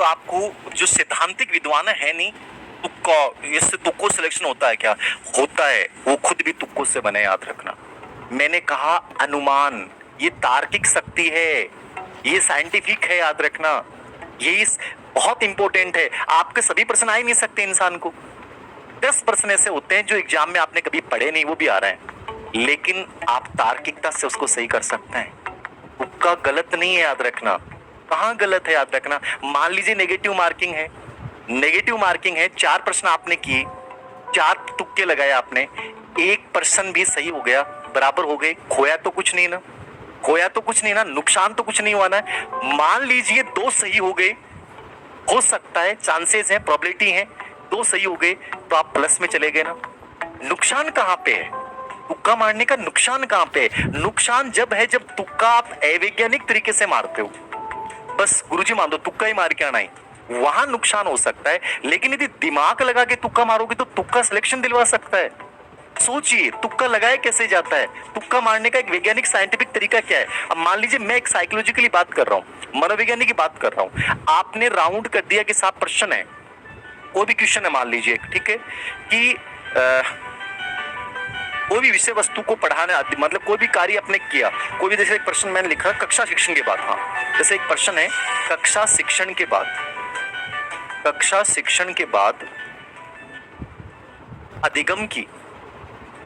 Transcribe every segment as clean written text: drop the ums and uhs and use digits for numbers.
आपको जो सैद्धांतिक विद्वान है नहीं, तुक्का, इससे तुक्को सिलेक्शन होता है क्या? होता है, वो खुद भी तुक्कों से बने, याद रखना। मैंने कहा अनुमान, ये तार्किक शक्ति है, ये साइंटिफिक है, याद रखना। ये बहुत इंपॉर्टेंट है। आपके सभी प्रश्न आ ही नहीं सकते इंसान को। 10 प्रश्न ऐसे होते हैं जो एग्जाम में आपने कभी पढ़े नहीं, वो भी आ रहे हैं, लेकिन आप तार्किकता से उसको सही कर सकते हैं। तुक्का गलत नहीं है, याद रखना। कहाँ गलत है, याद रखना। मान लीजिए नेगेटिव मार्किंग है, नेगेटिव मार्किंग है, 4 प्रश्न आपने किए, 4 तुक्के लगाए आपने, 1 प्रश्न भी सही हो गया, बराबर हो गए, खोया तो कुछ नहीं ना, खोया तो कुछ नहीं ना, नुकसान तो कुछ नहीं हुआ ना। मान लीजिए 2 सही हो गए, हो सकता है, चांसेस है, प्रोबेबिलिटी है, 2 सही हो गए, तो आप प्लस में चले गए ना। नुकसान कहाँ पे है? तुक्का मारने का नुकसान कहाँ पे है? नुकसान जब है जब तुक्का आप अवैज्ञानिक तरीके से मारते हो, बस गुरुजी मान दो तुक्का ही मार के आना ही, वहां नुकसान हो सकता है। लेकिन यदि दिमाग लगा के तुक्का मारोगे तो तुक्का सिलेक्शन दिलवा सकता है। सोचिए तुक्का लगाया कैसे जाता है, तुक्का मारने का एक वैज्ञानिक साइंटिफिक तरीका क्या है। अब मान लीजिए मैं एक साइकोलॉजिकली बात कर रहा हूँ, मनोविज्ञानिक की बात कर रहा हूँ, आपने राउंड कर दिया कि 7 प्रश्न है, कोई भी क्वेश्चन है मान लीजिए, ठीक है, कि कोई भी विषय वस्तु को पढ़ाना, मतलब कोई भी कार्य आपने किया, कोई भी, जैसे एक प्रश्न मैंने लिखा कक्षा शिक्षण के बाद, हाँ जैसे एक प्रश्न है कक्षा शिक्षण के बाद, कक्षा शिक्षण के बाद अधिगम की,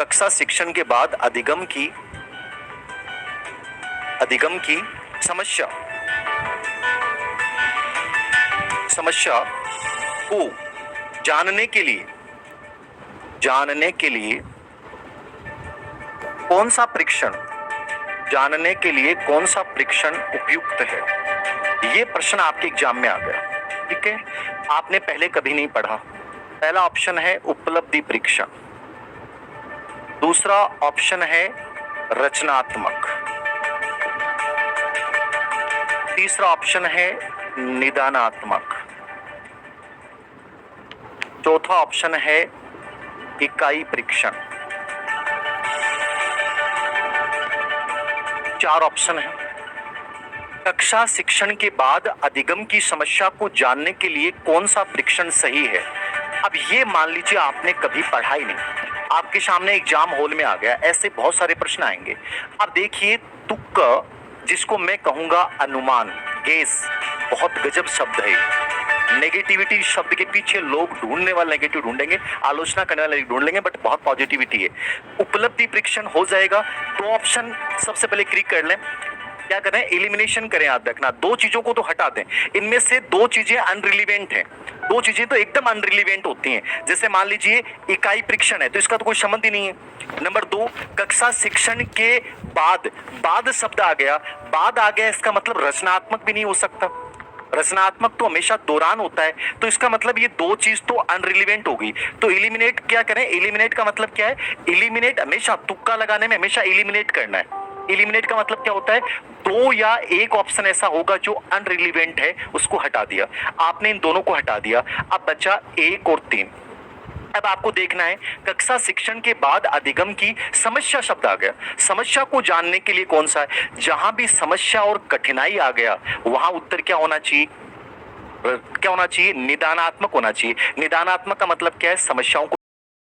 कक्षा शिक्षण के बाद अधिगम की, अधिगम की समस्या, समस्या को जानने के लिए, जानने के लिए कौन सा परीक्षण, जानने के लिए कौन सा परीक्षण उपयुक्त है, ये प्रश्न आपके एग्जाम में आ गया, ठीक है। आपने पहले कभी नहीं पढ़ा। पहला ऑप्शन है उपलब्धि परीक्षण, दूसरा ऑप्शन है रचनात्मक, तीसरा ऑप्शन है निदानात्मक, चौथा ऑप्शन है इकाई परीक्षण, 4 ऑप्शन है। कक्षा शिक्षण के बाद अधिगम की समस्या को जानने के लिए कौन सा परीक्षण सही है। अब ये मान लीजिए आपने कभी पढ़ा ही नहीं, आपके सामने एग्जाम हॉल में आ गया, ऐसे बहुत सारे प्रश्न आएंगे। अब देखिए तुक्का, जिसको मैं कहूंगा अनुमान, गेस, बहुत गजब शब्द है। नेगेटिविटी शब्द के पीछे लोग ढूंढने वाले नेगेटिव ढूंढेंगे, आलोचना करने वाले ढूंढ लेंगे, बट बहुत पॉजिटिविटी है। उपलब्धि परीक्षण हो जाएगा, 2 ऑप्शन सबसे पहले क्लिक कर लें। क्या करें, एलिमिनेशन करें, याद रखना। 2 चीजों को तो हटा दें, इनमें से 2 चीजें अनरिलीवेंट हैं, 2 चीजें तो एकदम अनरिलीवेंट होती हैं। जैसे मान लीजिए इकाई परीक्षण है तो इसका तो कोई संबंध ही नहीं है। नंबर 2, कक्षा शिक्षण के बाद, बाद शब्द आ गया, बाद आ गया, इसका मतलब रचनात्मक भी नहीं हो सकता, रचनात्मक तो हमेशा दौरान होता है, तो इसका मतलब ये 2 चीज तो अनरिलीवेंट हो गई। तो एलिमिनेट क्या करें, एलिमिनेट का मतलब क्या है, एलिमिनेट हमेशा तुक्का लगाने में हमेशा एलिमिनेट करना है। एलिमिनेट का मतलब क्या होता है, 2 या 1 ऑप्शन ऐसा होगा जो अनरिलीवेंट है, उसको हटा दिया। आपने इन दोनों को हटा दिया, अब बचा 1 और 3। अब आपको देखना है कक्षा शिक्षण के बाद अधिगम की समस्या शब्द आ गया, समस्या को जानने के लिए कौन सा है। जहां भी समस्या और कठिनाई आ गया वहां उत्तर क्या होना चाहिए, क्या होना चाहिए, निदानात्मक होना चाहिए। निदानात्मक का मतलब क्या है, समस्याओं को